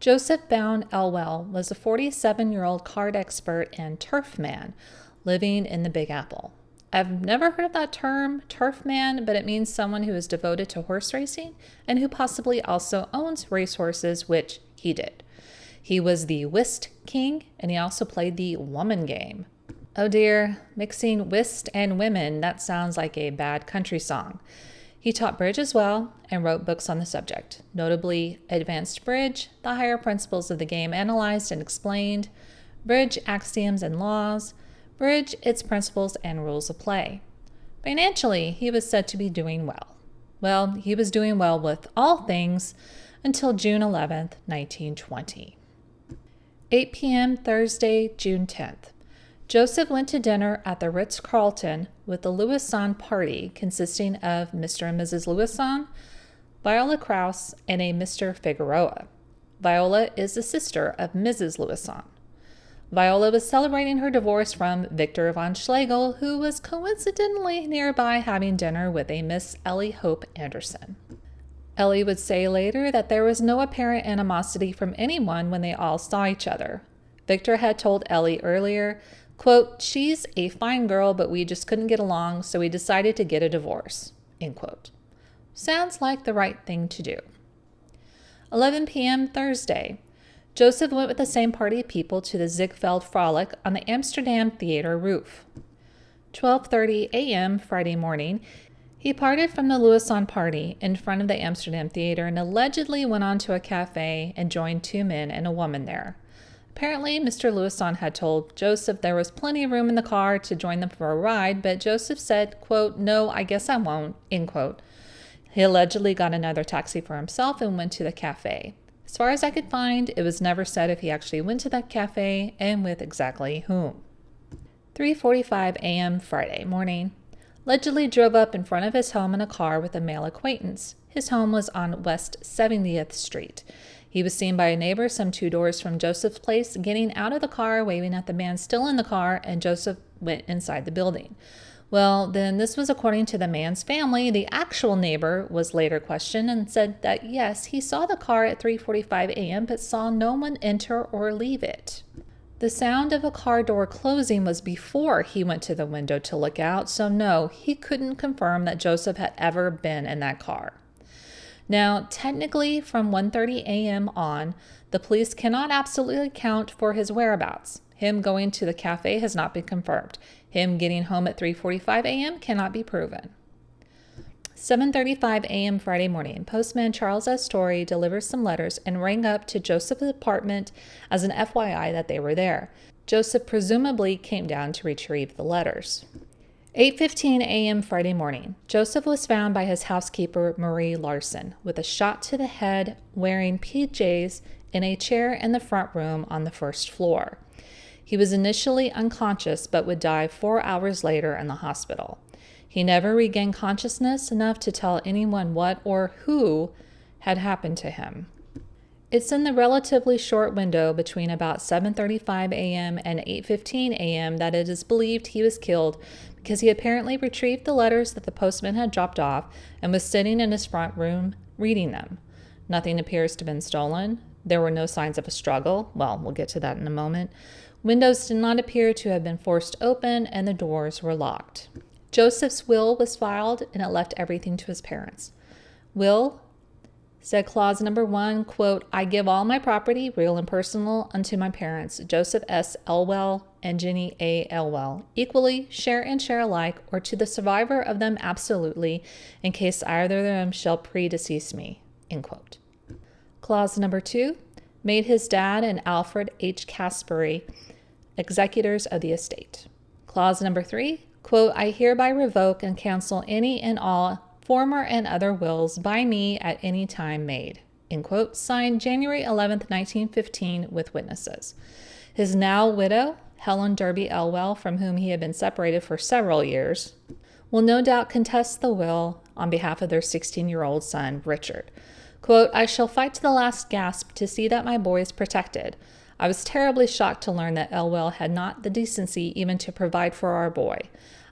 Joseph Bound Elwell was a 47-year-old card expert and turf man living in the Big Apple. I've never heard of that term, turf man, but it means someone who is devoted to horse racing and who possibly also owns racehorses, which he did. He was the Whist king, and he also played the woman game. Oh dear, mixing whist and women, that sounds like a bad country song. He taught bridge as well and wrote books on the subject, notably Advanced Bridge, the higher principles of the game analyzed and explained, Bridge, Axioms and Laws, Bridge, its principles and rules of play. Financially, he was said to be doing well. Well, he was doing well with all things until June 11th, 1920. 8 p.m. Thursday, June 10th. Joseph went to dinner at the Ritz-Carlton with the Lewisohn party consisting of Mr. and Mrs. Lewisohn, Viola Krause, and a Mr. Figueroa. Viola is the sister of Mrs. Lewisohn. Viola was celebrating her divorce from Victor von Schlegel, who was coincidentally nearby having dinner with a Miss Ellie Hope Anderson. Ellie would say later that there was no apparent animosity from anyone when they all saw each other. Victor had told Ellie earlier, quote, "She's a fine girl, but we just couldn't get along, so we decided to get a divorce," end quote. Sounds like the right thing to do. 11 p.m. Thursday. Joseph went with the same party of people to the Ziegfeld Frolic on the Amsterdam Theater roof. 12:30 a.m. Friday morning, he parted from the Lewisohn party in front of the Amsterdam Theater and allegedly went on to a cafe and joined two men and a woman there. Apparently, Mr. Lewisohn had told Joseph there was plenty of room in the car to join them for a ride, but Joseph said, quote, "No, I guess I won't," end quote. He allegedly got another taxi for himself and went to the cafe. As far as I could find, it was never said if he actually went to that cafe and with exactly whom. 3:45 a.m. Friday morning. Allegedly drove up in front of his home in a car with a male acquaintance. His home was on West 70th Street. He was seen by a neighbor some 2 doors from Joseph's place getting out of the car, waving at the man still in the car, and Joseph went inside the building. Well, then this was according to the man's family. The actual neighbor was later questioned and said that yes, he saw the car at 3:45 a.m. but saw no one enter or leave it. The sound of a car door closing was before he went to the window to look out, so no, he couldn't confirm that Joseph had ever been in that car. Now, technically, from 1:30 a.m. on, the police cannot absolutely account for his whereabouts. Him going to the cafe has not been confirmed. Him getting home at 3:45 a.m. cannot be proven. 7:35 a.m. Friday morning, postman Charles S. Torrey delivers some letters and rang up to Joseph's apartment as an FYI that they were there. Joseph presumably came down to retrieve the letters. 8:15 a.m. Friday morning, Joseph was found by his housekeeper, Marie Larson, with a shot to the head, wearing PJs, in a chair in the front room on the first floor. He was initially unconscious but would die 4 hours later in the hospital. He never regained consciousness enough to tell anyone what or who had happened to him. It's in the relatively short window between about 7:35 a.m. and 8:15 a.m. that it is believed he was killed because he apparently retrieved the letters that the postman had dropped off and was sitting in his front room reading them. Nothing appears to have been stolen. There were no signs of a struggle. Well, we'll get to that in a moment. Windows did not appear to have been forced open, and the doors were locked. Joseph's will was filed, and it left everything to his parents. Will said clause number 1, quote, "I give all my property, real and personal, unto my parents, Joseph S. Elwell and Jenny A. Elwell, equally, share and share alike, or to the survivor of them absolutely, in case either of them shall predecease me," end quote. Clause number 2, made his dad and Alfred H. Caspary executors of the estate. Clause number 3, quote, "I hereby revoke and cancel any and all former and other wills by me at any time made," end quote, signed January 11th, 1915, with witnesses. His now widow, Helen Derby Elwell, from whom he had been separated for several years, will no doubt contest the will on behalf of their 16-year-old son, Richard. Quote, "I shall fight to the last gasp to see that my boy is protected. I was terribly shocked to learn that Elwell had not the decency even to provide for our boy.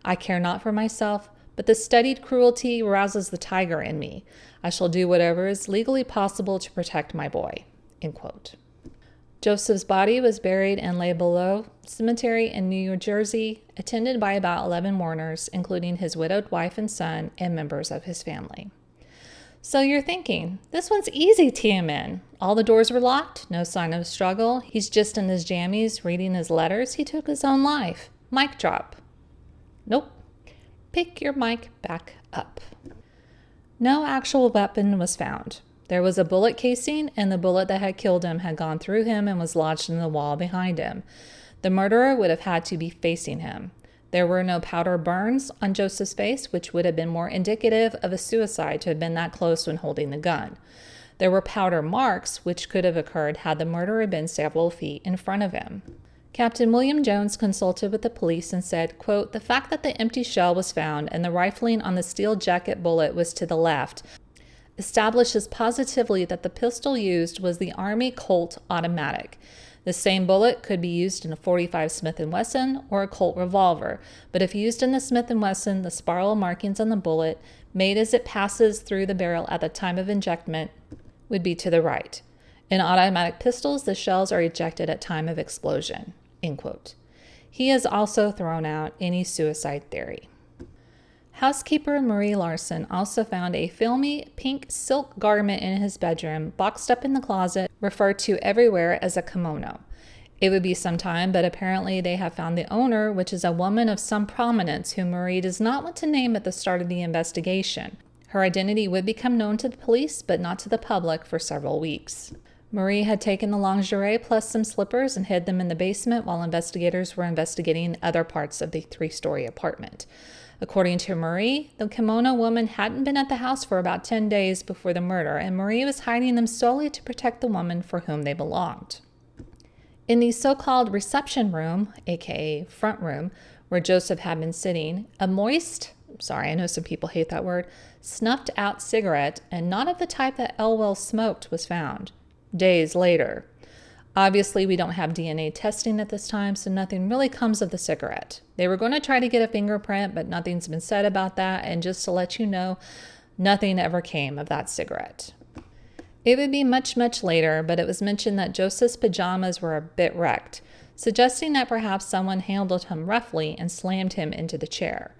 I care not for myself, but the studied cruelty rouses the tiger in me. I shall do whatever is legally possible to protect my boy," end quote. Joseph's body was buried in Les Below Cemetery in New Jersey, attended by about 11 mourners, including his widowed wife and son and members of his family. So you're thinking, this one's easy, TMN. All the doors were locked, no sign of struggle. He's just in his jammies reading his letters. He took his own life. Mic drop. Nope. Pick your mic back up. No actual weapon was found. There was a bullet casing, and the bullet that had killed him had gone through him and was lodged in the wall behind him. The murderer would have had to be facing him. There were no powder burns on Joseph's face, which would have been more indicative of a suicide to have been that close when holding the gun. There were powder marks, which could have occurred had the murderer been several feet in front of him. Captain William Jones consulted with the police and said, quote, "The fact that the empty shell was found and the rifling on the steel jacket bullet was to the left establishes positively that the pistol used was the Army Colt automatic. The same bullet could be used in a .45 Smith & Wesson or a Colt revolver, but if used in the Smith & Wesson, the spiral markings on the bullet, made as it passes through the barrel at the time of injectment, would be to the right. In automatic pistols, the shells are ejected at time of explosion." End quote. He has also thrown out any suicide theory. Housekeeper Marie Larson also found a filmy pink silk garment in his bedroom, boxed up in the closet, referred to everywhere as a kimono. It would be some time, but apparently they have found the owner, which is a woman of some prominence who Marie does not want to name at the start of the investigation. Her identity would become known to the police, but not to the public for several weeks. Marie had taken the lingerie plus some slippers and hid them in the basement while investigators were investigating other parts of the 3-story apartment. According to Marie, the kimono woman hadn't been at the house for about 10 days before the murder, and Marie was hiding them solely to protect the woman for whom they belonged. In the so-called reception room, aka front room, where Joseph had been sitting, a moist, I know some people hate that word, snuffed out cigarette, and not of the type that Elwell smoked, was found. Days later. Obviously, we don't have DNA testing at this time, so nothing really comes of the cigarette. They were going to try to get a fingerprint, but nothing's been said about that, and just to let you know, nothing ever came of that cigarette. It would be much, much later, but it was mentioned that Joseph's pajamas were a bit wrecked, suggesting that perhaps someone handled him roughly and slammed him into the chair.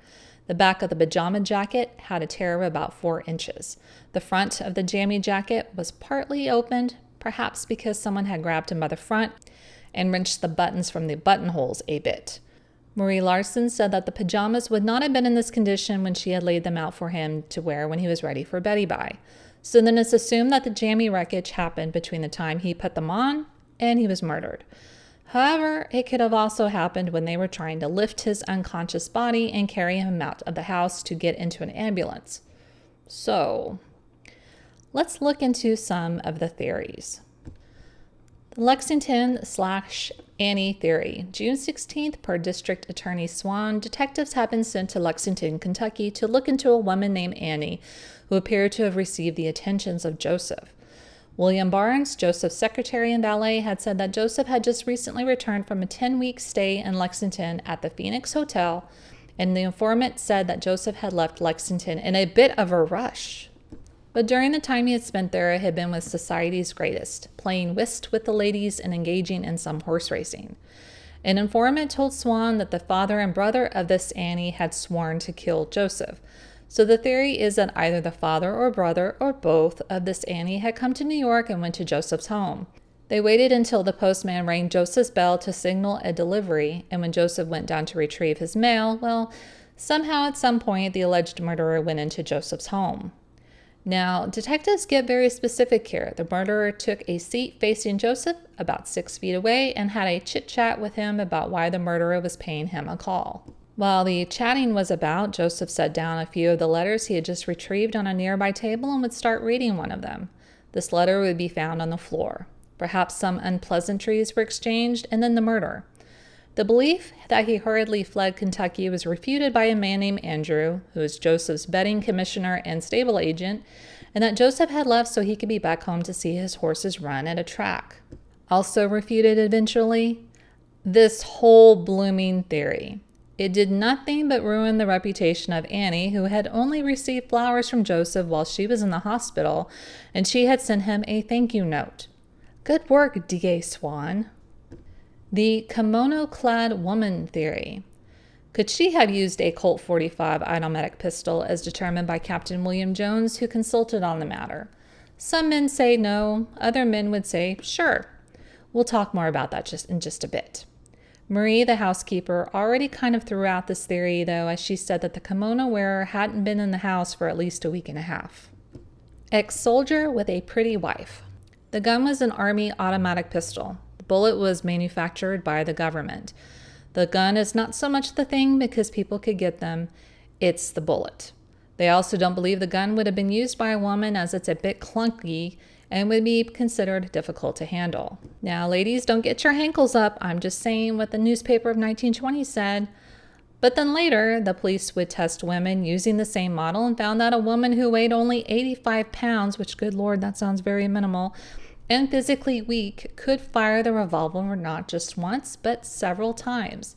The back of the pajama jacket had a tear of about 4 inches. The front of the jammy jacket was partly opened, perhaps because someone had grabbed him by the front and wrenched the buttons from the buttonholes a bit. Marie Larson said that the pajamas would not have been in this condition when she had laid them out for him to wear when he was ready for Betty Bye. So then it's assumed that the jammy wreckage happened between the time he put them on and he was murdered. However, it could have also happened when they were trying to lift his unconscious body and carry him out of the house to get into an ambulance. So let's look into some of the theories. The Lexington/Annie theory. June 16th, per District Attorney Swan, detectives have been sent to Lexington, Kentucky to look into a woman named Annie who appeared to have received the attentions of Joseph. William Barnes, Joseph's secretary and valet, had said that Joseph had just recently returned from a 10-week stay in Lexington at the Phoenix Hotel, and the informant said that Joseph had left Lexington in a bit of a rush. But during the time he had spent there, it had been with society's greatest, playing whist with the ladies and engaging in some horse racing. An informant told Swan that the father and brother of this Annie had sworn to kill Joseph. So the theory is that either the father or brother or both of this Annie had come to New York and went to Joseph's home. They waited until the postman rang Joseph's bell to signal a delivery, and when Joseph went down to retrieve his mail, somehow at some point the alleged murderer went into Joseph's home. Now, detectives get very specific here. The murderer took a seat facing Joseph about 6 feet away and had a chit-chat with him about why the murderer was paying him a call. While the chatting was about, Joseph set down a few of the letters he had just retrieved on a nearby table and would start reading one of them. This letter would be found on the floor. Perhaps some unpleasantries were exchanged, and then the murder. The belief that he hurriedly fled Kentucky was refuted by a man named Andrew, who was Joseph's betting commissioner and stable agent, and that Joseph had left so he could be back home to see his horses run at a track. Also refuted eventually, this whole blooming theory. It did nothing but ruin the reputation of Annie, who had only received flowers from Joseph while she was in the hospital, and she had sent him a thank you note. Good work, DA Swan. The kimono-clad woman theory. Could she have used a Colt 45 automatic pistol as determined by Captain William Jones, who consulted on the matter? Some men say no, other men would say sure. We'll talk more about that in just a bit. Marie, the housekeeper, already kind of threw out this theory, though, as she said that the kimono wearer hadn't been in the house for at least a week and a half. Ex-soldier with a pretty wife. The gun was an Army automatic pistol. The bullet was manufactured by the government. The gun is not so much the thing because people could get them, it's the bullet. They also don't believe the gun would have been used by a woman as it's a bit clunky and would be considered difficult to handle. Now, ladies, don't get your hankles up. I'm just saying what the newspaper of 1920 said. But then later, the police would test women using the same model and found that a woman who weighed only 85 pounds, which, good Lord, that sounds very minimal, and physically weak could fire the revolver not just once, but several times.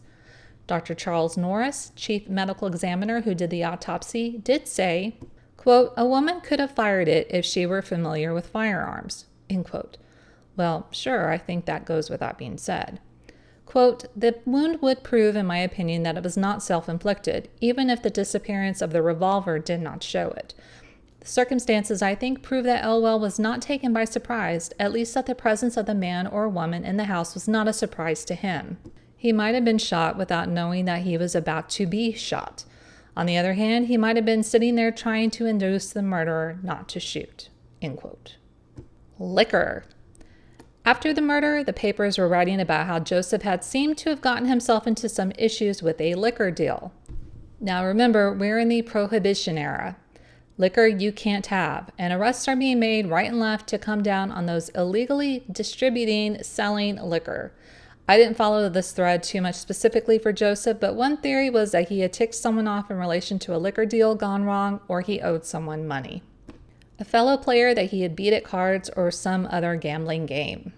Dr. Charles Norris, chief medical examiner who did the autopsy, did say, quote, "A woman could have fired it if she were familiar with firearms," end quote. Well, sure, I think that goes without being said. Quote, "The wound would prove, in my opinion, that it was not self-inflicted, even if the disappearance of the revolver did not show it. The circumstances, I think, prove that Elwell was not taken by surprise, at least that the presence of the man or woman in the house was not a surprise to him. He might have been shot without knowing that he was about to be shot. On the other hand, he might have been sitting there trying to induce the murderer not to shoot." End quote. Liquor. After the murder, the papers were writing about how Joseph had seemed to have gotten himself into some issues with a liquor deal. Now remember, we're in the Prohibition era. Liquor you can't have, and arrests are being made right and left to come down on those illegally distributing, selling liquor. I didn't follow this thread too much specifically for Joseph, but one theory was that he had ticked someone off in relation to a liquor deal gone wrong, or he owed someone money. A fellow player that he had beat at cards or some other gambling game.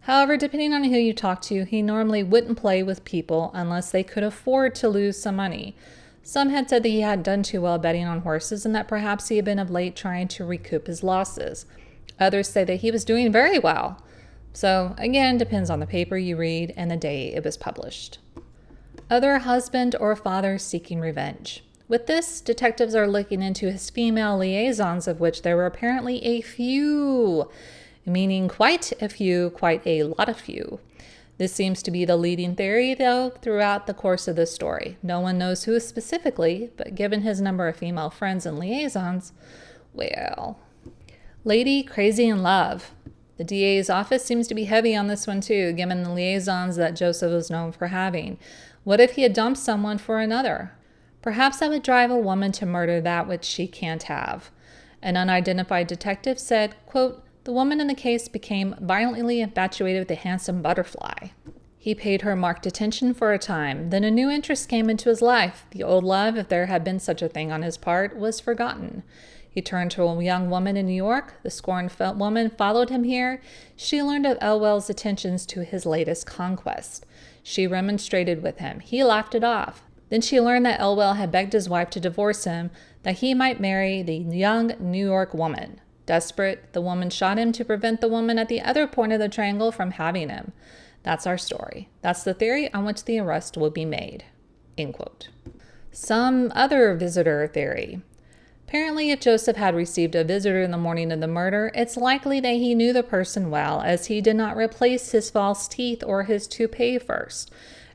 However, depending on who you talk to, he normally wouldn't play with people unless they could afford to lose some money. Some had said that he hadn't done too well betting on horses and that perhaps he had been of late trying to recoup his losses. Others say that he was doing very well. So, again, depends on the paper you read and the day it was published. Other husband or father seeking revenge. With this, detectives are looking into his female liaisons, of which there were apparently a few, meaning quite a few, quite a lot of few. This seems to be the leading theory, though, throughout the course of this story. No one knows who specifically, but given his number of female friends and liaisons, well. Lady crazy in love. The DA's office seems to be heavy on this one too, given the liaisons that Joseph was known for having. What if he had dumped someone for another? Perhaps that would drive a woman to murder that which she can't have. An unidentified detective said, quote, "The woman in the case became violently infatuated with the handsome butterfly. He paid her marked attention for a time. Then a new interest came into his life. The old love, if there had been such a thing on his part, was forgotten. He turned to a young woman in New York. The scorned woman followed him here. She learned of Elwell's attentions to his latest conquest. She remonstrated with him. He laughed it off. Then she learned that Elwell had begged his wife to divorce him, that he might marry the young New York woman. Desperate, the woman shot him to prevent the woman at the other point of the triangle from having him. That's our story. That's the theory on which the arrest will be made." End quote. Some other visitor theory. Apparently, if Joseph had received a visitor in the morning of the murder, it's likely that he knew the person well, as he did not replace his false teeth or his toupee first.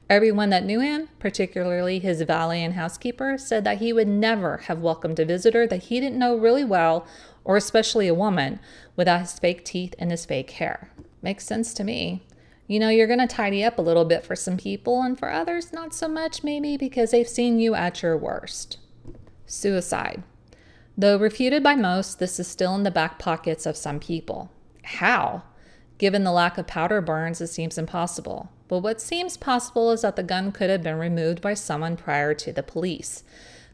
Everyone that knew him, particularly his valet and housekeeper, said that he would never have welcomed a visitor that he didn't know really well, or especially a woman, without his fake teeth and his fake hair. Makes sense to me. You know, you're going to tidy up a little bit for some people, and for others, not so much maybe because they've seen you at your worst. Suicide. Though refuted by most, this is still in the back pockets of some people. How? Given the lack of powder burns, it seems impossible. But what seems possible is that the gun could have been removed by someone prior to the police.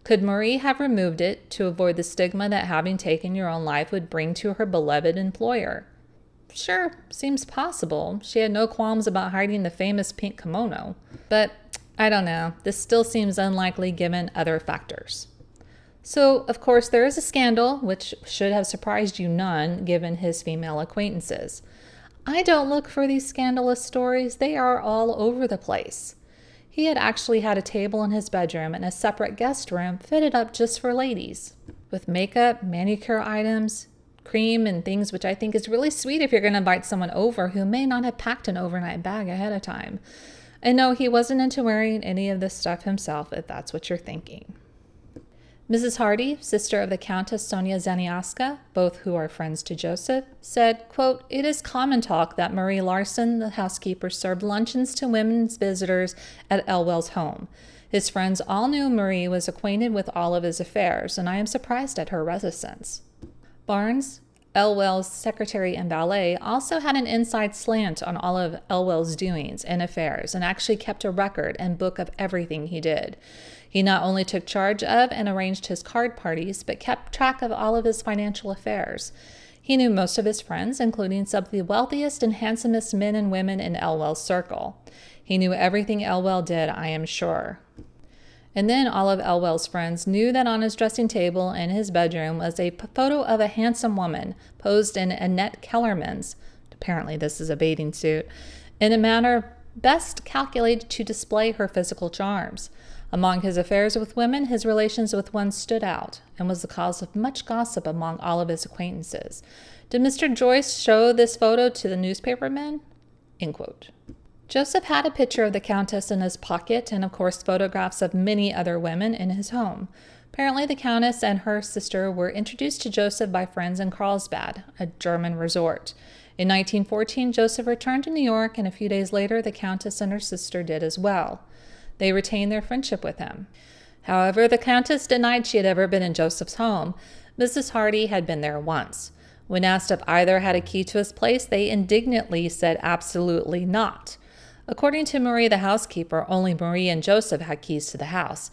Could Marie have removed it to avoid the stigma that having taken your own life would bring to her beloved employer? Sure, seems possible. She had no qualms about hiding the famous pink kimono. But I don't know. This still seems unlikely given other factors. So, of course, there is a scandal, which should have surprised you none, given his female acquaintances. I don't look for these scandalous stories. They are all over the place. He had actually had a table in his bedroom and a separate guest room fitted up just for ladies, with makeup, manicure items, cream, and things, which I think is really sweet if you're going to invite someone over who may not have packed an overnight bag ahead of time. And no, he wasn't into wearing any of this stuff himself, if that's what you're thinking. Mrs. Hardy, sister of the Countess Sonia Zaniaska, both who are friends to Joseph, said, quote, "It is common talk that Marie Larson, the housekeeper, served luncheons to women's visitors at Elwell's home. His friends all knew Marie was acquainted with all of his affairs, and I am surprised at her reticence." Barnes, Elwell's secretary and valet, also had an inside slant on all of Elwell's doings and affairs and actually kept a record and book of everything he did. He not only took charge of and arranged his card parties, but kept track of all of his financial affairs. He knew most of his friends, including some of the wealthiest and handsomest men and women in Elwell's circle. He knew everything Elwell did, I am sure. And then all of Elwell's friends knew that on his dressing table in his bedroom was a photo of a handsome woman posed in Annette Kellerman's, apparently this is a bathing suit, in a manner best calculated to display her physical charms. Among his affairs with women, his relations with one stood out and was the cause of much gossip among all of his acquaintances. Did Mr. Joyce show this photo to the newspaper men? End quote. Joseph had a picture of the Countess in his pocket and, of course, photographs of many other women in his home. Apparently, the Countess and her sister were introduced to Joseph by friends in Carlsbad, a German resort. In 1914, Joseph returned to New York, and a few days later, the Countess and her sister did as well. They retained their friendship with him. However, the Countess denied she had ever been in Joseph's home. Mrs. Hardy had been there once. When asked if either had a key to his place, they indignantly said absolutely not. According to Marie, the housekeeper, only Marie and Joseph had keys to the house,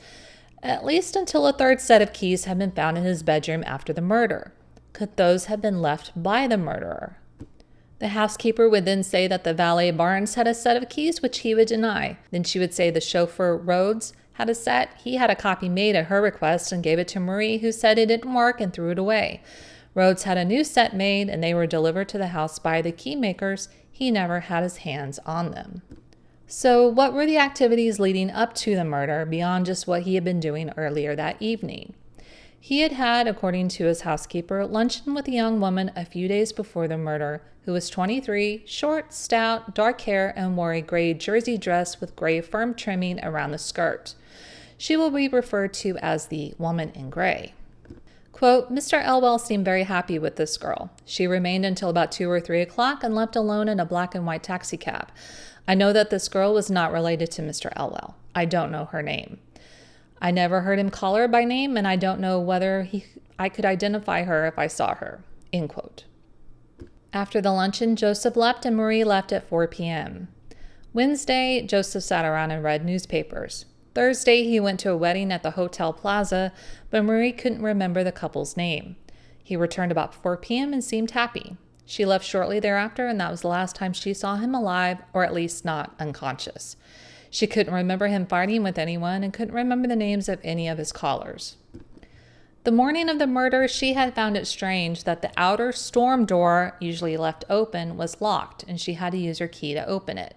at least until a third set of keys had been found in his bedroom after the murder. Could those have been left by the murderer? The housekeeper would then say that the valet Barnes had a set of keys, which he would deny. Then she would say the chauffeur Rhodes had a set. He had a copy made at her request and gave it to Marie, who said it didn't work and threw it away. Rhodes had a new set made, and they were delivered to the house by the key makers. He never had his hands on them. So what were the activities leading up to the murder beyond just what he had been doing earlier that evening? He had had, according to his housekeeper, luncheon with a young woman a few days before the murder, who was 23, short, stout, dark hair, and wore a gray jersey dress with gray firm trimming around the skirt. She will be referred to as the woman in gray. Quote, "Mr. Elwell seemed very happy with this girl. She remained until about 2 or 3 o'clock and left alone in a black and white taxicab. I know that this girl was not related to Mr. Elwell. I don't know her name. I never heard him call her by name, and I don't know whether I could identify her if I saw her." End quote. After the luncheon, Joseph left and Marie left at 4 p.m. Wednesday, Joseph sat around and read newspapers. Thursday, he went to a wedding at the Hotel Plaza, but Marie couldn't remember the couple's name. He returned about 4 p.m. and seemed happy. She left shortly thereafter, and that was the last time she saw him alive, or at least not unconscious. She couldn't remember him fighting with anyone and couldn't remember the names of any of his callers. The morning of the murder, she had found it strange that the outer storm door, usually left open, was locked, and she had to use her key to open it.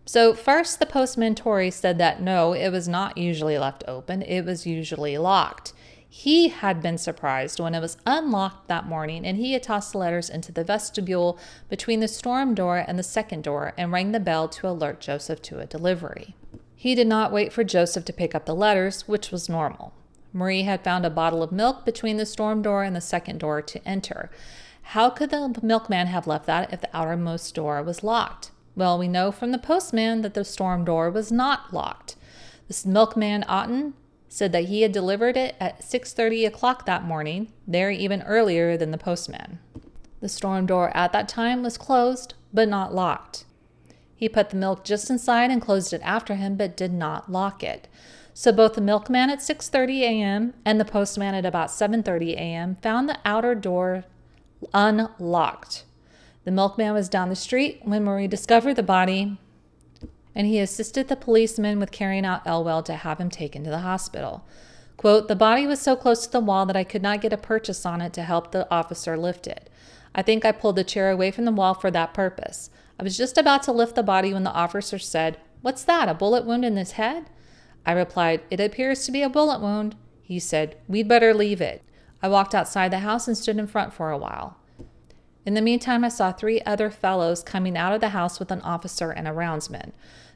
So first, the postman Torrey said that no, it was not usually left open, it was usually locked. He had been surprised when it was unlocked that morning, and he had tossed the letters into the vestibule between the storm door and the second door and rang the bell to alert Joseph to a delivery. He did not wait for Joseph to pick up the letters, which was normal. Marie had found a bottle of milk between the storm door and the second door to enter. How could the milkman have left that if the outermost door was locked? Well, we know from the postman that the storm door was not locked. This milkman, Otten, said that he had delivered it at 6:30 o'clock that morning, there even earlier than the postman. The storm door at that time was closed, but not locked. He put the milk just inside and closed it after him, but did not lock it. So both the milkman at 6:30 a.m. and the postman at about 7:30 a.m. found the outer door unlocked. The milkman was down the street when Marie discovered the body, and he assisted the policeman with carrying out Elwell to have him taken to the hospital. Quote, "The body was so close to the wall that I could not get a purchase on it to help the officer lift it. I think I pulled the chair away from the wall for that purpose. I was just about to lift the body when the officer said, "What's that, a bullet wound in his head?" I replied, "It appears to be a bullet wound." He said, "We'd better leave it." I walked outside the house and stood in front for a while. In the meantime, I saw 3 other fellows coming out of the house with an officer and a roundsman.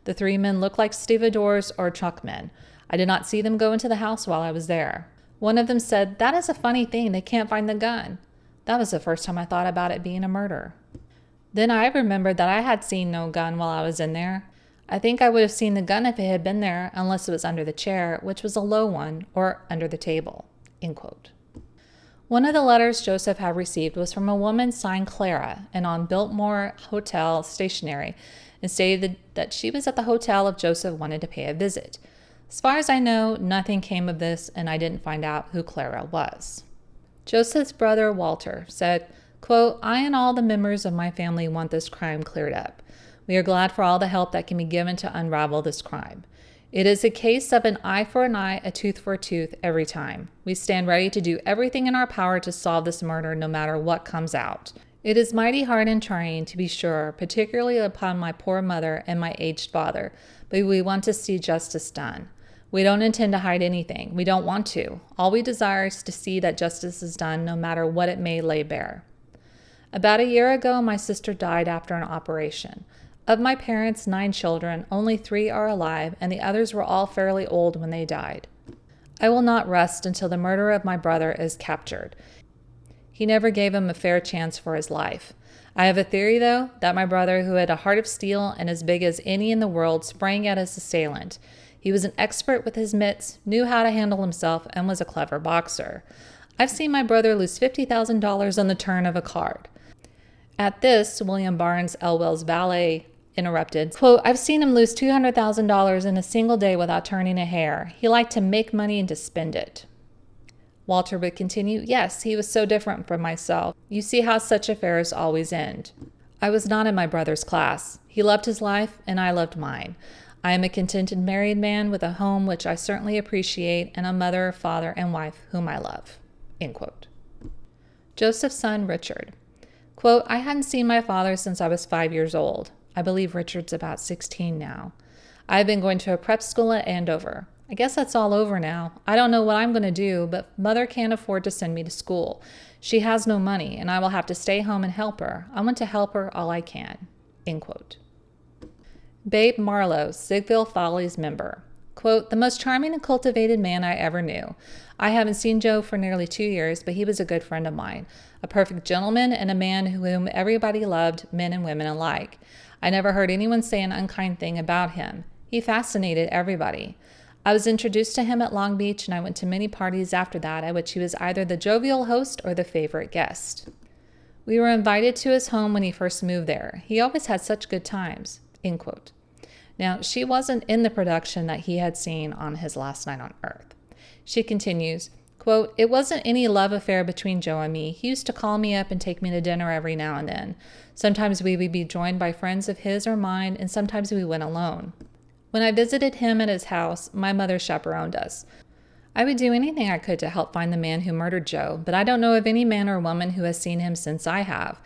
The 3 men looked like stevedores or truckmen. I did not see them go into the house while I was there. One of them said, "That is a funny thing, they can't find the gun." That was the first time I thought about it being a murder. Then I remembered that I had seen no gun while I was in there. I think I would have seen the gun if it had been there, unless it was under the chair, which was a low one, or under the table." End quote. One of the letters Joseph had received was from a woman signed Clara and on Biltmore Hotel stationery, and stated that she was at the hotel if Joseph wanted to pay a visit. As far as I know, nothing came of this, and I didn't find out who Clara was. Joseph's brother, Walter, said, quote, "I and all the members of my family want this crime cleared up. We are glad for all the help that can be given to unravel this crime. It is a case of an eye for an eye, a tooth for a tooth every time. We stand ready to do everything in our power to solve this murder no matter what comes out. It is mighty hard and trying, to be sure, particularly upon my poor mother and my aged father, but we want to see justice done. We don't intend to hide anything. We don't want to. All we desire is to see that justice is done no matter what it may lay bare. About a year ago, my sister died after an operation. Of my parents' 9 children, only 3 are alive, and the others were all fairly old when they died. I will not rest until the murderer of my brother is captured. He never gave him a fair chance for his life. I have a theory, though, that my brother, who had a heart of steel and as big as any in the world, sprang at his assailant. He was an expert with his mitts, knew how to handle himself, and was a clever boxer. I've seen my brother lose $50,000 on the turn of a card." At this, William Barnes, Elwell's valet, interrupted, quote, "I've seen him lose $200,000 in a single day without turning a hair. He liked to make money and to spend it." Walter would continue, "Yes, he was so different from myself. You see how such affairs always end. I was not in my brother's class. He loved his life, and I loved mine. I am a contented married man with a home which I certainly appreciate, and a mother, father, and wife whom I love." End quote. Joseph's son, Richard. Quote, "I hadn't seen my father since I was 5 years old. I believe Richard's about 16 now. I've been going to a prep school at Andover. I guess that's all over now. I don't know what I'm going to do, but Mother can't afford to send me to school. She has no money, and I will have to stay home and help her. I want to help her all I can." End quote. Babe Marlowe, Ziegfeld Follies member. Quote, "The most charming and cultivated man I ever knew. I haven't seen Joe for nearly 2 years, but he was a good friend of mine. A perfect gentleman and a man whom everybody loved, men and women alike. I never heard anyone say an unkind thing about him. He fascinated everybody. I was introduced to him at Long Beach, and I went to many parties after that at which he was either the jovial host or the favorite guest. We were invited to his home when he first moved there. He always had such good times." End quote. Now, she wasn't in the production that he had seen on his last night on Earth. She continues, quote, "It wasn't any love affair between Joe and me. He used to call me up and take me to dinner every now and then. Sometimes we would be joined by friends of his or mine, and sometimes we went alone. When I visited him at his house, my mother chaperoned us. I would do anything I could to help find the man who murdered Joe, but I don't know of any man or woman who has seen him since I have.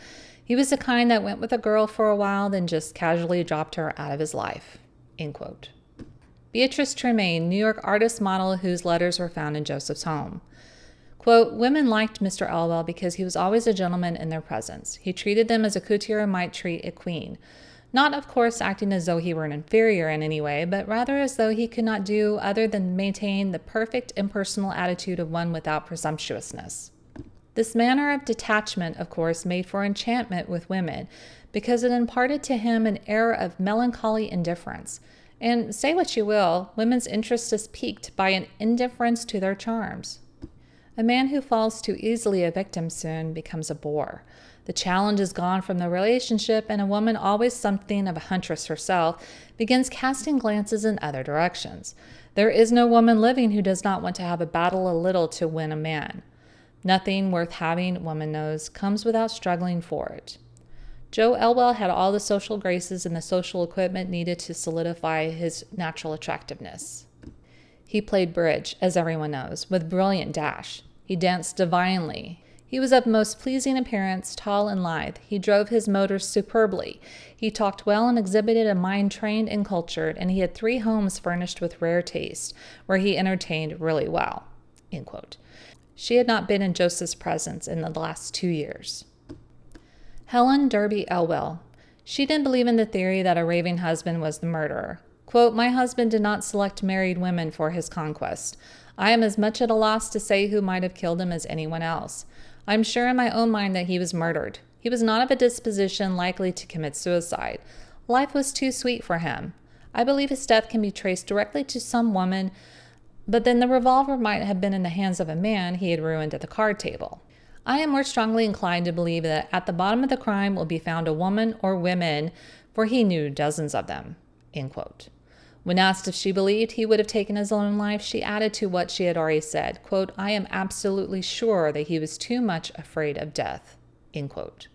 He was the kind that went with a girl for a while, then just casually dropped her out of his life." End quote. Beatrice Tremaine, New York artist model whose letters were found in Joseph's home. Quote, "Women liked Mr. Elwell because he was always a gentleman in their presence. He treated them as a courtier might treat a queen. Not, of course, acting as though he were an inferior in any way, but rather as though he could not do other than maintain the perfect impersonal attitude of one without presumptuousness. This manner of detachment, of course, made for enchantment with women, because it imparted to him an air of melancholy indifference. And say what you will, women's interest is piqued by an indifference to their charms. A man who falls too easily a victim soon becomes a bore. The challenge is gone from the relationship, and a woman, always something of a huntress herself, begins casting glances in other directions. There is no woman living who does not want to have a battle a little to win a man. Nothing worth having, woman knows, comes without struggling for it. Joe Elwell had all the social graces and the social equipment needed to solidify his natural attractiveness. He played bridge, as everyone knows, with brilliant dash. He danced divinely. He was of most pleasing appearance, tall and lithe. He drove his motor superbly. He talked well and exhibited a mind trained and cultured, and he had 3 homes furnished with rare taste, where he entertained really well." End quote. She had not been in Joseph's presence in the last 2 years. Helen Derby Elwell. She didn't believe in the theory that a raving husband was the murderer. Quote, "My husband did not select married women for his conquest. I am as much at a loss to say who might have killed him as anyone else. I am sure in my own mind that he was murdered. He was not of a disposition likely to commit suicide. Life was too sweet for him. I believe his death can be traced directly to some woman, but then the revolver might have been in the hands of a man he had ruined at the card table. I am more strongly inclined to believe that at the bottom of the crime will be found a woman or women, for he knew dozens of them." End quote. When asked if she believed he would have taken his own life, she added to what she had already said, quote, "I am absolutely sure that he was too much afraid of death." End quote.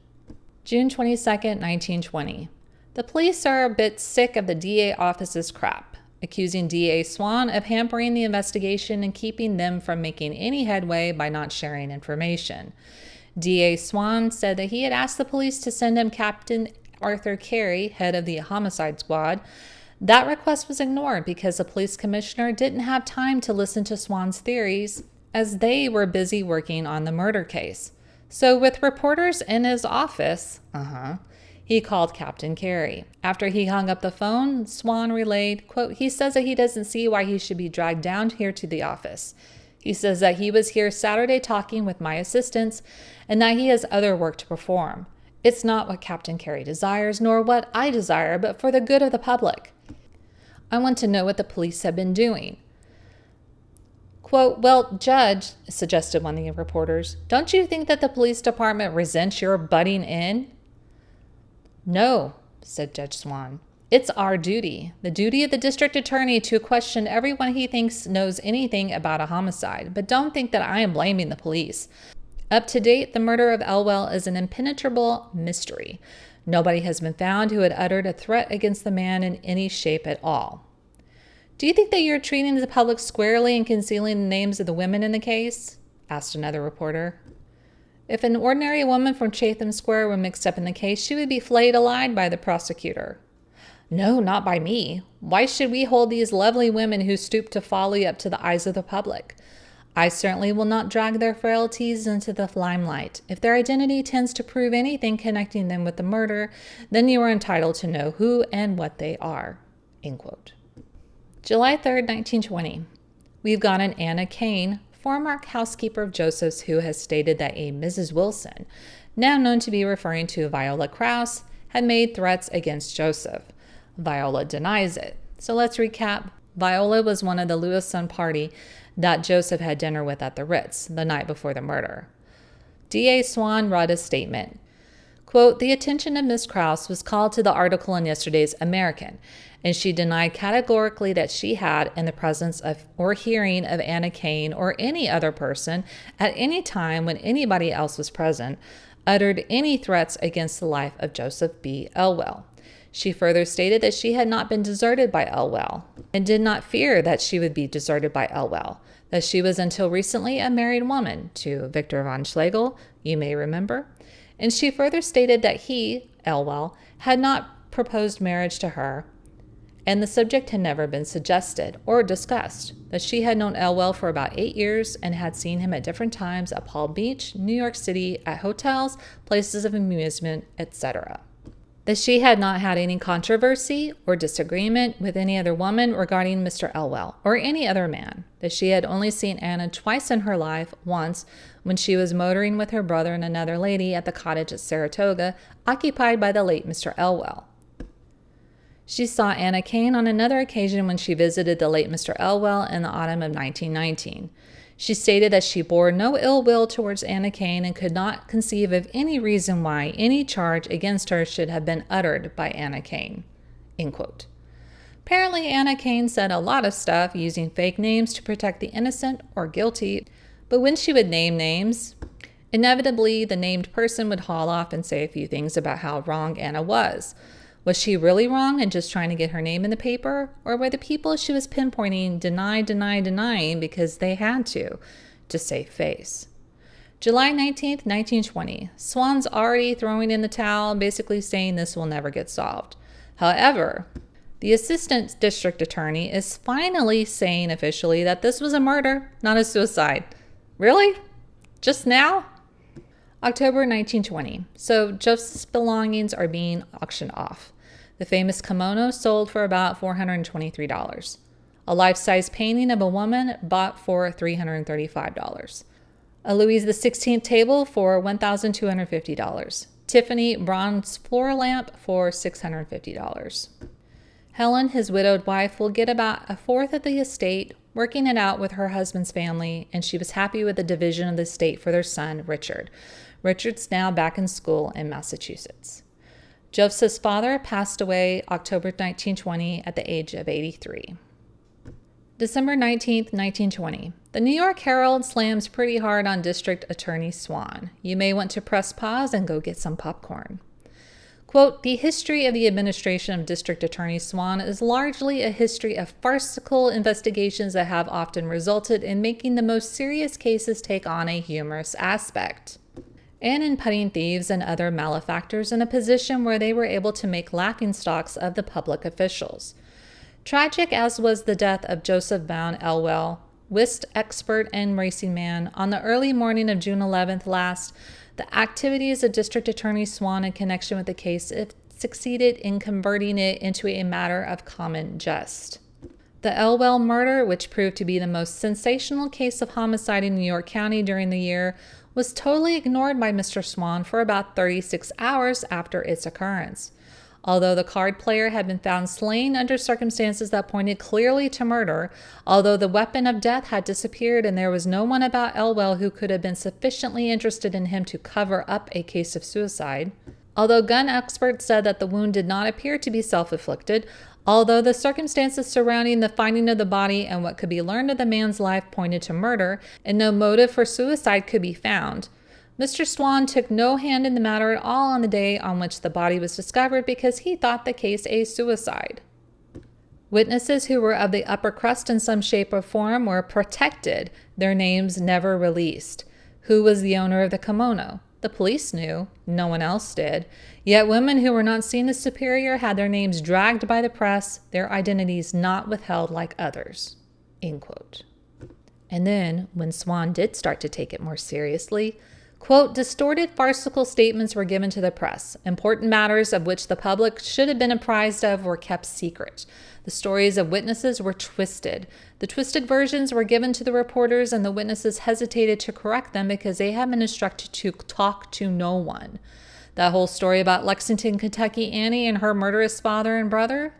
June 22nd, 1920. The police are a bit sick of the DA office's crap, accusing DA Swan of hampering the investigation and keeping them from making any headway by not sharing information. DA Swan said that he had asked the police to send him Captain Arthur Carey, head of the homicide squad. That request was ignored because the police commissioner didn't have time to listen to Swan's theories, as they were busy working on the murder case. So with reporters in his office, he called Captain Carey. After he hung up the phone, Swan relayed, quote, "He says that he doesn't see why he should be dragged down here to the office. He says that he was here Saturday talking with my assistants and that he has other work to perform. It's not what Captain Carey desires, nor what I desire, but for the good of the public. I want to know what the police have been doing." Quote, "Well, Judge," suggested one of the reporters, "don't you think that the police department resents your butting in?" "No," said Judge Swan. "It's our duty, the duty of the district attorney, to question everyone he thinks knows anything about a homicide. But don't think that I am blaming the police. Up to date, the murder of Elwell is an impenetrable mystery. Nobody has been found who had uttered a threat against the man in any shape at all." "Do you think that you're treating the public squarely and concealing the names of the women in the case?" asked another reporter. "If an ordinary woman from Chatham Square were mixed up in the case, she would be flayed alive by the prosecutor." "No, not by me. Why should we hold these lovely women who stoop to folly up to the eyes of the public? I certainly will not drag their frailties into the limelight. If their identity tends to prove anything connecting them with the murder, then you are entitled to know who and what they are." End quote. July 3rd, 1920. We've got an Anna Kane, former housekeeper of Joseph's, who has stated that a Mrs. Wilson, now known to be referring to Viola Krause, had made threats against Joseph. Viola denies it. So let's recap. Viola was one of the Lewis-son party that Joseph had dinner with at the Ritz the night before the murder. DA Swan read a statement. Quote, "The attention of Miss Krause was called to the article in yesterday's American, and she denied categorically that she had, in the presence of or hearing of Anna Kane or any other person, at any time when anybody else was present, uttered any threats against the life of Joseph B. Elwell. She further stated that she had not been deserted by Elwell and did not fear that she would be deserted by Elwell, that she was until recently a married woman to Victor von Schlegel, you may remember. And she further stated that he, Elwell, had not proposed marriage to her, and the subject had never been suggested or discussed, that she had known Elwell for about 8 years and had seen him at different times at Palm Beach, New York City, at hotels, places of amusement, etc. That she had not had any controversy or disagreement with any other woman regarding Mr. Elwell or any other man, that she had only seen Anna twice in her life, once when she was motoring with her brother and another lady at the cottage at Saratoga, occupied by the late Mr. Elwell. She saw Anna Kane on another occasion when she visited the late Mr. Elwell in the autumn of 1919. She stated that she bore no ill will towards Anna Kane and could not conceive of any reason why any charge against her should have been uttered by Anna Kane. End quote. Apparently, Anna Kane said a lot of stuff using fake names to protect the innocent or guilty, but when she would name names, inevitably the named person would haul off and say a few things about how wrong Anna was. Was she really wrong and just trying to get her name in the paper? Or were the people she was pinpointing denying because they had to save face? July 19th, 1920. Swan's already throwing in the towel, basically saying this will never get solved. However, the assistant district attorney is finally saying officially that this was a murder, not a suicide. Really? Just now? October 1920. So Joseph's belongings are being auctioned off. The famous kimono sold for about $423. A life-size painting of a woman bought for $335. A Louis XVI table for $1,250. Tiffany bronze floor lamp for $650. Helen, his widowed wife, will get about a fourth of the estate, working it out with her husband's family, and she was happy with the division of the estate for their son, Richard. Richard's now back in school in Massachusetts. Joseph's father passed away October 1920 at the age of 83. December 19th, 1920. The New York Herald slams pretty hard on District Attorney Swan. You may want to press pause and go get some popcorn. Quote, the history of the administration of District Attorney Swan is largely a history of farcical investigations that have often resulted in making the most serious cases take on a humorous aspect, and in putting thieves and other malefactors in a position where they were able to make laughingstocks of the public officials. Tragic as was the death of Joseph Van Elwell, Whist expert and racing man, on the early morning of June 11th last, the activities of District Attorney Swan in connection with the case succeeded in converting it into a matter of common jest. The Elwell murder, which proved to be the most sensational case of homicide in New York County during the year, was totally ignored by Mr. Swan for about 36 hours after its occurrence. Although the card player had been found slain under circumstances that pointed clearly to murder, although the weapon of death had disappeared and there was no one about Elwell who could have been sufficiently interested in him to cover up a case of suicide, although gun experts said that the wound did not appear to be self-inflicted, although the circumstances surrounding the finding of the body and what could be learned of the man's life pointed to murder, and no motive for suicide could be found, Mr. Swan took no hand in the matter at all on the day on which the body was discovered because he thought the case a suicide. Witnesses who were of the upper crust in some shape or form were protected, their names never released. Who was the owner of the kimono? The police knew, no one else did. Yet women who were not seen as superior had their names dragged by the press, their identities not withheld like others. End quote. And then, when Swan did start to take it more seriously, quote, distorted farcical statements were given to the press. Important matters of which the public should have been apprised of were kept secret. The stories of witnesses were twisted. The twisted versions were given to the reporters, and the witnesses hesitated to correct them because they had been instructed to talk to no one. That whole story about Lexington, Kentucky Annie and her murderous father and brother?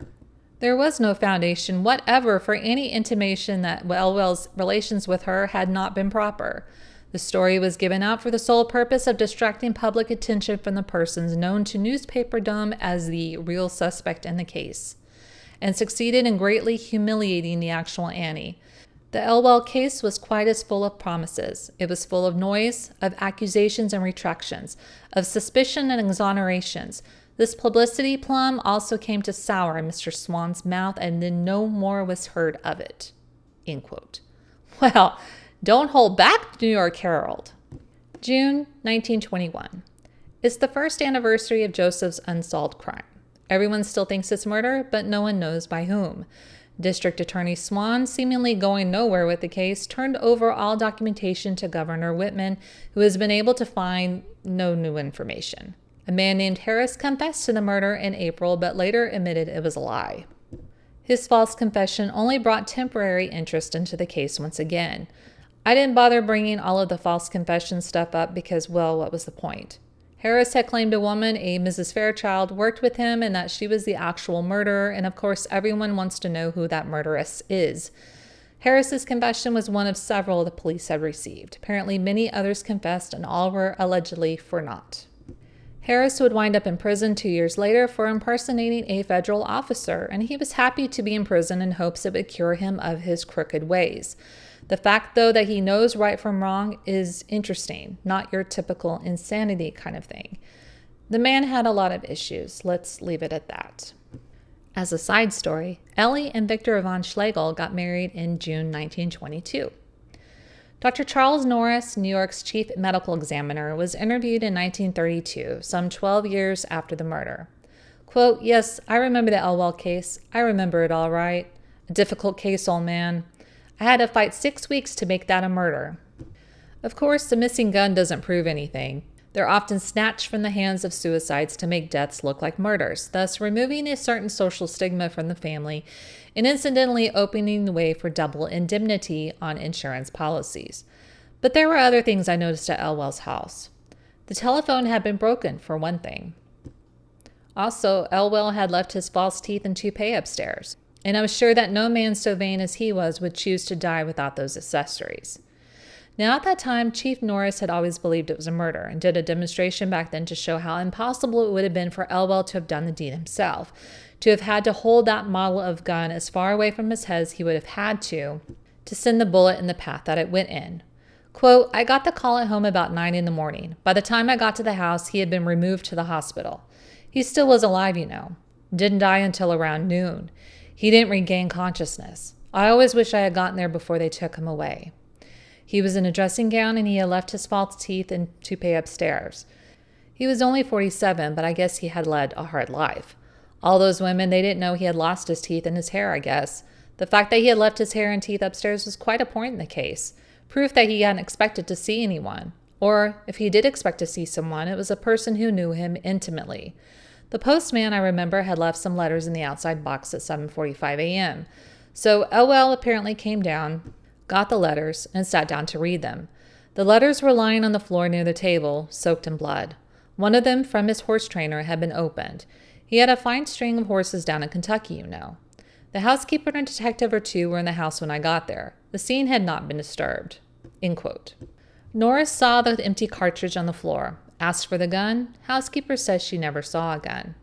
There was no foundation whatever for any intimation that Elwell's relations with her had not been proper. The story was given out for the sole purpose of distracting public attention from the persons known to newspaperdom as the real suspect in the case, and succeeded in greatly humiliating the actual Annie. The Elwell case was quite as full of promises. It was full of noise, of accusations and retractions, of suspicion and exonerations. This publicity plum also came to sour Mr. Swan's mouth, and then no more was heard of it. End quote. Well, don't hold back, New York Herald. June 1921. It's the first anniversary of Joseph's unsolved crime. Everyone still thinks it's murder, but no one knows by whom. District Attorney Swan, seemingly going nowhere with the case, turned over all documentation to Governor Whitman, who has been able to find no new information. A man named Harris confessed to the murder in April, but later admitted it was a lie. His false confession only brought temporary interest into the case once again. I didn't bother bringing all of the false confession stuff up because, well, what was the point? Harris had claimed a woman, a Mrs. Fairchild, worked with him and that she was the actual murderer, and of course everyone wants to know who that murderess is. Harris's confession was one of several the police had received. Apparently many others confessed and all were allegedly for naught. Harris would wind up in prison 2 years later for impersonating a federal officer, and he was happy to be in prison in hopes it would cure him of his crooked ways. The fact, though, that he knows right from wrong is interesting, not your typical insanity kind of thing. The man had a lot of issues. Let's leave it at that. As a side story, Ellie and Victor von Schlegel got married in June 1922. Dr. Charles Norris, New York's chief medical examiner, was interviewed in 1932, some 12 years after the murder. Quote, "Yes, I remember the Elwell case. I remember it all right. A difficult case, old man. I had to fight 6 weeks to make that a murder." Of course, the missing gun doesn't prove anything. They're often snatched from the hands of suicides to make deaths look like murders, thus removing a certain social stigma from the family and incidentally opening the way for double indemnity on insurance policies. But there were other things I noticed at Elwell's house. The telephone had been broken, for one thing. Also, Elwell had left his false teeth and toupee upstairs, and I was sure that no man so vain as he was would choose to die without those accessories. Now, at that time, Chief Norris had always believed it was a murder and did a demonstration back then to show how impossible it would have been for Elwell to have done the deed himself, to have had to hold that model of gun as far away from his head as he would have had to send the bullet in the path that it went in. Quote, "I got the call at home about 9 in the morning. By the time I got to the house, he had been removed to the hospital. He still was alive, you know. Didn't die until around noon. He didn't regain consciousness. I always wish I had gotten there before they took him away. He was in a dressing gown and he had left his false teeth and toupee upstairs. He was only 47, but I guess he had led a hard life. All those women, they didn't know he had lost his teeth and his hair, I guess. The fact that he had left his hair and teeth upstairs was quite a point in the case. Proof that he hadn't expected to see anyone. Or, if he did expect to see someone, it was a person who knew him intimately. The postman, I remember, had left some letters in the outside box at 7:45 a.m. So Elwell apparently came down, got the letters, and sat down to read them. The letters were lying on the floor near the table, soaked in blood. One of them, from his horse trainer, had been opened. He had a fine string of horses down in Kentucky, you know. The housekeeper and a detective or two were in the house when I got there. The scene had not been disturbed." End quote. Norris saw the empty cartridge on the floor. Asked for the gun. Housekeeper says she never saw a gun.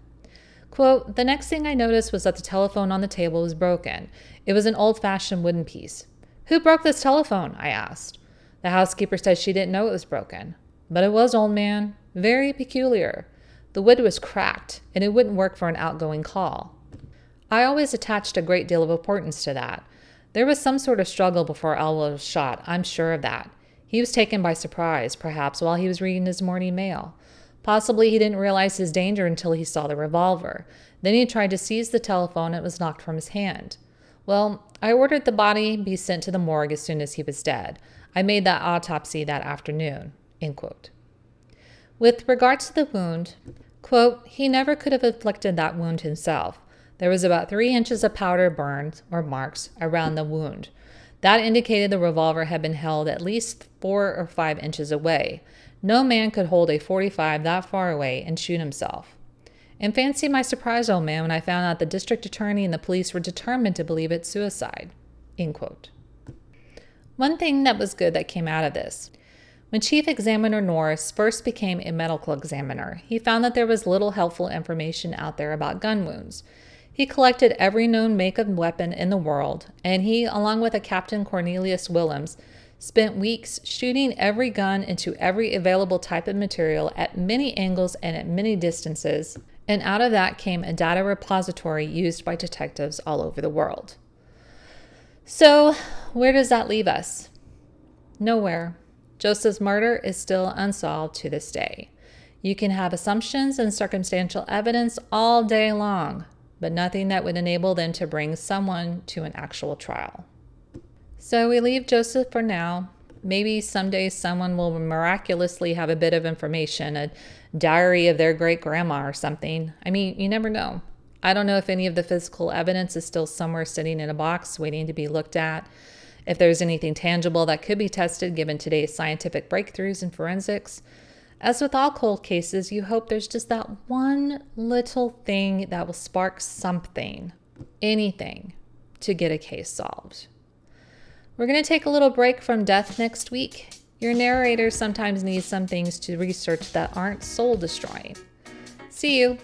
Quote, "The next thing I noticed was that the telephone on the table was broken. It was an old-fashioned wooden piece. 'Who broke this telephone?' I asked. The housekeeper said she didn't know it was broken. But it was, old man. Very peculiar. The wood was cracked, and it wouldn't work for an outgoing call. I always attached a great deal of importance to that. There was some sort of struggle before Elwell was shot, I'm sure of that. He was taken by surprise, perhaps, while he was reading his morning mail. Possibly he didn't realize his danger until he saw the revolver. Then he tried to seize the telephone and it was knocked from his hand. Well, I ordered the body be sent to the morgue as soon as he was dead. I made that autopsy that afternoon." End quote. With regard to the wound, quote, "He never could have inflicted that wound himself. There was about 3 inches of powder burns or marks around the wound. That indicated the revolver had been held at least 4 or 5 inches away. No man could hold a .45 that far away and shoot himself. And fancy my surprise, old man, when I found out the district attorney and the police were determined to believe it's suicide." End quote. One thing that was good that came out of this. When Chief Examiner Norris first became a medical examiner, he found that there was little helpful information out there about gun wounds. He collected every known make of weapon in the world, and he, along with a Captain Cornelius Willems, spent weeks shooting every gun into every available type of material at many angles and at many distances, and out of that came a data repository used by detectives all over the world. So, where does that leave us? Nowhere. Joseph's murder is still unsolved to this day. You can have assumptions and circumstantial evidence all day long, but nothing that would enable them to bring someone to an actual trial. So we leave Joseph for now. Maybe someday someone will miraculously have a bit of information, a diary of their great-grandma or something. I mean, you never know. I don't know if any of the physical evidence is still somewhere sitting in a box waiting to be looked at, if there's anything tangible that could be tested given today's scientific breakthroughs in forensics. As with all cold cases, you hope there's just that one little thing that will spark something, anything, to get a case solved. We're going to take a little break from death next week. Your narrator sometimes needs some things to research that aren't soul-destroying. See you.